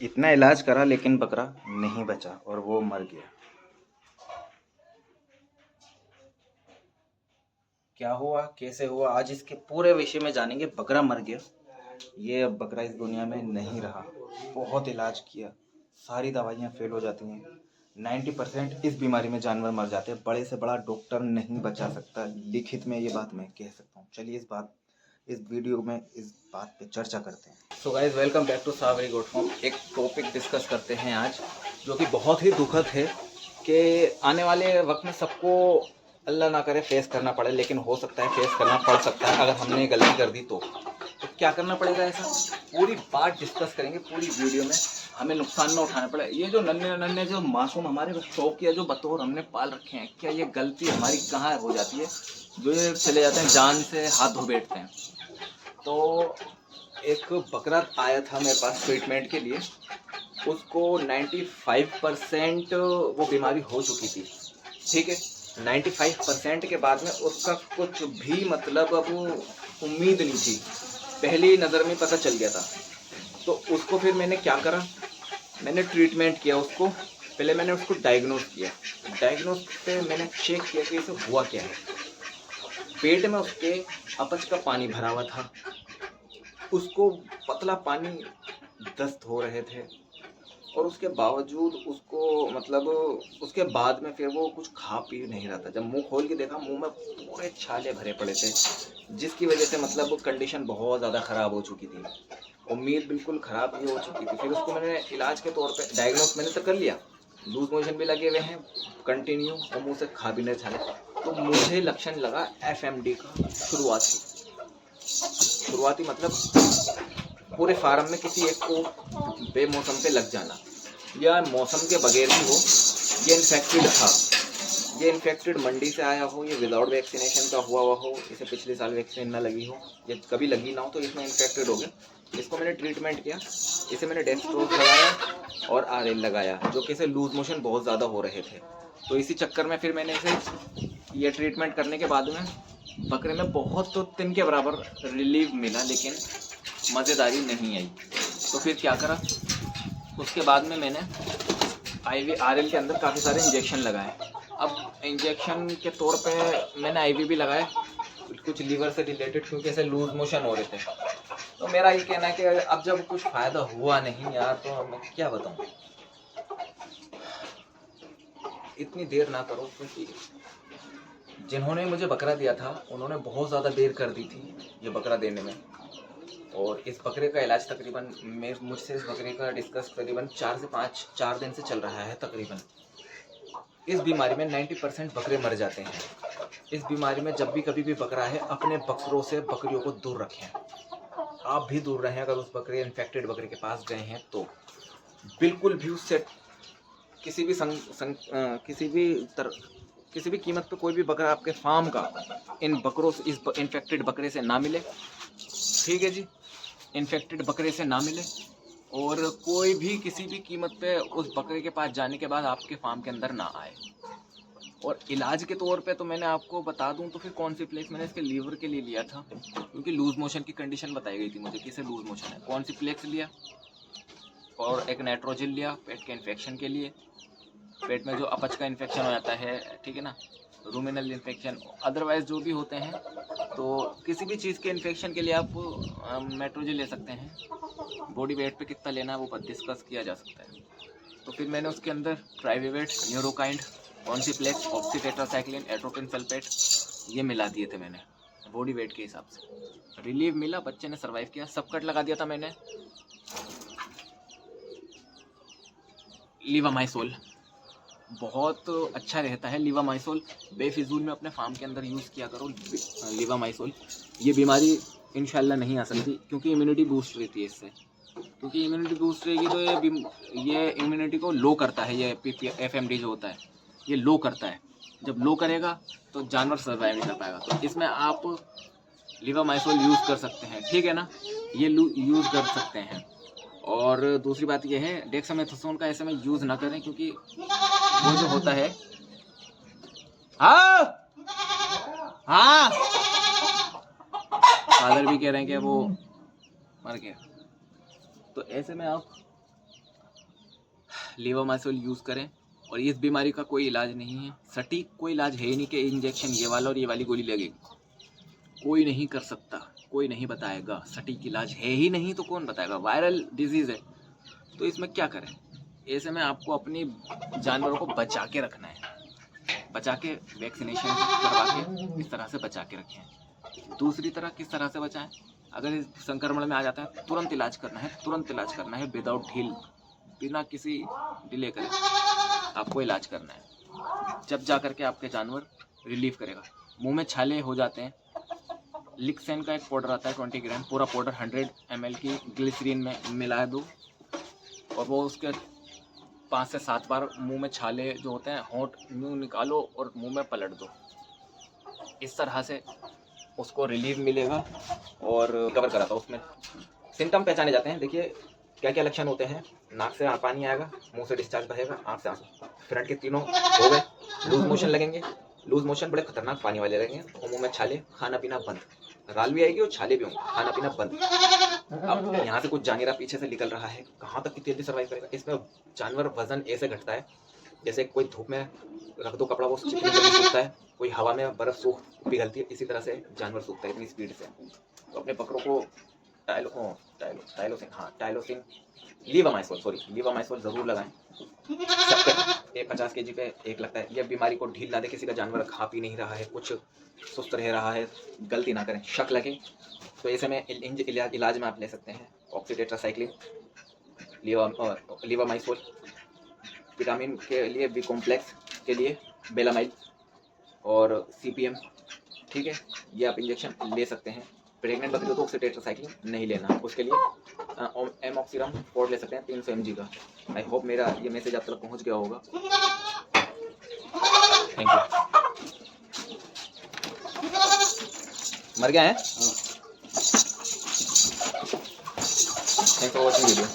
इतना इलाज करा लेकिन बकरा नहीं बचा और वो मर गया। क्या हुआ, कैसे हुआ, आज इसके पूरे विषय में जानेंगे। बकरा मर गया, ये अब बकरा इस दुनिया में नहीं रहा। बहुत इलाज किया, सारी दवाइयाँ फेल हो जाती हैं। 90% इस बीमारी में जानवर मर जाते हैं। बड़े से बड़ा डॉक्टर नहीं बचा सकता। लिखित में ये बात मैं कह सकता हूँ। चलिए इस वीडियो में इस बात पे चर्चा करते हैं। So guys, welcome back to Savari goat farm. एक टॉपिक डिस्कस करते हैं आज, जो कि बहुत ही दुखद है कि आने वाले वक्त में सबको अल्लाह ना करे फेस करना पड़े, लेकिन हो सकता है फेस करना पड़ सकता है अगर हमने गलती कर दी तो क्या करना पड़ेगा। ऐसा पूरी बात डिस्कस करेंगे पूरी वीडियो में, हमें नुकसान ना उठाना पड़े। ये जो नन्हे नन्हे जो मासूम हमारे शौक या जो बतौर हमने पाल रखे हैं, क्या ये गलती हमारी कहाँ हो जाती है जो ये चले जाते हैं जान से हाथ धो बैठते हैं। तो एक बकरा आया था मेरे पास ट्रीटमेंट के लिए, उसको 95% वो बीमारी हो चुकी थी। ठीक है, 95% के बाद में उसका कुछ भी मतलब अब उम्मीद नहीं थी, पहली नज़र में पता चल गया था। तो उसको फिर मैंने क्या करा, मैंने ट्रीटमेंट किया उसको। पहले मैंने उसको डायग्नोस किया। डायग्नोस पे मैंने चेक किया कि इसे हुआ क्या है। पेट में उसके अपच का पानी भरा हुआ था, उसको पतला पानी दस्त हो रहे थे, और उसके बावजूद उसको मतलब उसके बाद में फिर वो कुछ खा पी नहीं रहा था। जब मुंह खोल के देखा, मुंह में पूरे छाले भरे पड़े थे, जिसकी वजह से मतलब कंडीशन बहुत ज़्यादा ख़राब हो चुकी थी। उम्मीद बिल्कुल ख़राब ही हो चुकी थी। फिर उसको मैंने इलाज के तौर पे डायग्नोस मैंने तो कर लिया, लूज मोशन भी लगे हुए हैं कंटिन्यू, और मुँह से खा भी नहीं छाले। तो मुझे लक्षण लगा FMD का शुरुआती मतलब पूरे फार्म में किसी एक को बेमौसम पे लग जाना, या मौसम के बगैर भी हो। ये इन्फेक्टेड था, ये इन्फेक्टेड मंडी से आया हो, ये विदाउट वैक्सीनेशन का हुआ हो, इसे पिछले साल वैक्सीन ना लगी हो, ये कभी लगी ना हो, तो इसमें इन्फेक्टेड हो गया। इसको मैंने ट्रीटमेंट किया, इसे मैंने डेक्सट्रोज लगाया और RL लगाया, जो कि इसे लूज मोशन बहुत ज़्यादा हो रहे थे। तो इसी चक्कर में फिर मैंने इसे ये ट्रीटमेंट करने के बाद में बकरे में बहुत तो दिन के बराबर रिलीफ मिला, लेकिन मज़ेदारी नहीं आई। तो फिर क्या करा, उसके बाद में मैंने IV RL के अंदर काफ़ी सारे इंजेक्शन लगाए। अब इंजेक्शन के तौर पे मैंने IV भी लगाए, कुछ लीवर से रिलेटेड, क्योंकि ऐसे लूज मोशन हो रहे थे। तो मेरा ये कहना है कि अब जब कुछ फ़ायदा हुआ नहीं यार, तो मैं क्या बताऊँ। इतनी देर ना करो, क्योंकि जिन्होंने मुझे बकरा दिया था उन्होंने बहुत ज़्यादा देर कर दी थी ये बकरा देने में। और इस बकरे का इलाज तकरीबन मुझसे इस बकरे का डिस्कस करीबन 4 दिन से चल रहा है तकरीबन। इस बीमारी में 90% बकरे मर जाते हैं। इस बीमारी में जब भी कभी भी बकरा है, अपने बकरों से बकरियों को दूर रखें। आप भी दूर रहें। अगर उस बकरे इन्फेक्टेड बकरे के पास गए हैं तो बिल्कुल भी उससे किसी भी कीमत पे कोई भी बकरा आपके फार्म का इन बकरों से, इस इन्फेक्टेड बकरे से ना मिले। ठीक है जी, इन्फेक्टेड बकरे से ना मिले, और कोई भी किसी भी कीमत पे उस बकरे के पास जाने के बाद आपके फार्म के अंदर ना आए। और इलाज के तौर पे तो मैंने आपको बता दूं तो फिर कॉन्सिप्लेक्स मैंने इसके लीवर के लिए लिया था, क्योंकि लूज मोशन की कंडीशन बताई गई थी मुझे कि इसे लूज मोशन है। कॉन्सिप्लेक्स लिया और एक नाइट्रोजिल लिया पेट के इन्फेक्शन के लिए, पेट में जो अपच का इन्फेक्शन हो जाता है, ठीक है ना, रूमिनल इन्फेक्शन, अदरवाइज जो भी होते हैं। तो किसी भी चीज़ के इन्फेक्शन के लिए आप मेट्रोजिल ले सकते हैं। बॉडी वेट पे कितना लेना है वो डिस्कस किया जा सकता है। तो फिर मैंने उसके अंदर ट्राइविवेट, न्यूरोकाइंड, कॉन्सिप्लेक्स, ऑक्सीटेट्रासाइक्लिन, एट्रोपिन सल्फेट ये मिला दिए थे मैंने बॉडी वेट के हिसाब से। रिलीव मिला, बच्चे ने सर्वाइव किया। सब कट लगा दिया था मैंने। लीवामाइसोल बहुत अच्छा रहता है। लीवामाइसोल बेफिजूल में अपने फार्म के अंदर यूज़ किया करो। लीवामाइसोल, ये बीमारी इंशाल्लाह नहीं आ सकती, क्योंकि इम्यूनिटी बूस्ट रहती है इससे। क्योंकि इम्यूनिटी बूस्ट रहेगी तो ये इम्यूनिटी को लो करता है। ये FMD जो होता है ये लो करता है। जब लो करेगा तो जानवर सर्वाइव नहीं कर पाएगा। तो इसमें आप लीवामाइसोल यूज़ कर सकते हैं, ठीक है ना, ये यूज़ कर सकते हैं। और दूसरी बात यह है, डेक्सामेथासोन का ऐसे में यूज़ ना करें, क्योंकि वो जो होता है, हाँ हाँ, फादर भी कह रहे हैं कि वो मर गया। तो ऐसे में आप लीवामाइसोल यूज़ करें। और इस बीमारी का कोई इलाज नहीं है, सटीक कोई इलाज है ही नहीं कि इंजेक्शन ये वाला और ये वाली गोली लगेगी। कोई नहीं कर सकता, कोई नहीं बताएगा, सटीक इलाज है ही नहीं तो कौन बताएगा। वायरल डिजीज़ है तो इसमें क्या करें। ऐसे में आपको अपनी जानवरों को बचा के रखना है, बचा के वैक्सीनेशन करवा के इस तरह से बचा के रखें। दूसरी तरह किस तरह से बचाएं, अगर इस संक्रमण में आ जाता है तुरंत इलाज करना है, तुरंत इलाज करना है, विदाउट ढील, बिना किसी डिले करे आपको इलाज करना है। जब जा करके आपके जानवर रिलीफ करेगा। मुंह में छाले हो जाते हैं, लिक्सेन का एक पाउडर आता है 20 ग्राम, पूरा पाउडर 100 ml की ग्लिसरीन में मिला दो और वो उसके 5 से 7 बार मुंह में छाले जो होते हैं होंठ मुंह निकालो और मुंह में पलट दो। इस तरह से उसको रिलीफ मिलेगा और कवर कराता है। उसमें सिम्टम पहचाने जाते हैं। देखिए क्या क्या लक्षण होते हैं। नाक से पानी आएगा, मुंह से डिस्चार्ज बहेगा, आँख से आंसू। फ्रंट के तीनों हो गए। लूज मोशन लगेंगे, लूज मोशन बड़े खतरनाक पानी वाले लगेंगे और मुंह में छाले, खाना पीना बंद, राल भी आएगी और छाले भी होंगे, खाना पीना बंद। अब यहाँ से कुछ जा नहीं रहा, पीछे से निकल रहा है, कहाँ तक कितनी जल्दी सर्वाइव करेगा। इसमें जानवर वजन ऐसे घटता है जैसे कोई धूप में रख दो कपड़ा वो चिकनी जल्दी सूखता है, कोई हवा में बर्फ सूख पिघलती है, इसी तरह से जानवर सूखता है इतनी स्पीड से। तो अपने बकरों को टाइलोसिन लीवामाइसोल ज़रूर लगाएं। सबके 50 kg पे एक लगता है। यह बीमारी को ढील ना दे। किसी का जानवर खा पी नहीं रहा है, कुछ सुस्त रह रहा है, गलती ना करें। शक लगे तो ऐसे में इलाज में आप ले सकते हैं ऑक्सीटेट्रासाइक्लिन, लीवामाइसोल, विटामिन के लिए बी कॉम्प्लेक्स के लिए बेलामाइड और CPM, ठीक है। ये आप इंजेक्शन ले सकते हैं। प्रेग्नेंट बकरी हो तो ऑक्सीटेट्रासाइक्लिन नहीं लेना, उसके लिए एमॉक्सिरम पोर्ट ले सकते हैं 300 mg का। आई होप मेरा ये मैसेज आप तक पहुंच गया होगा। Thank you. मर गया है। Thanks for watching video.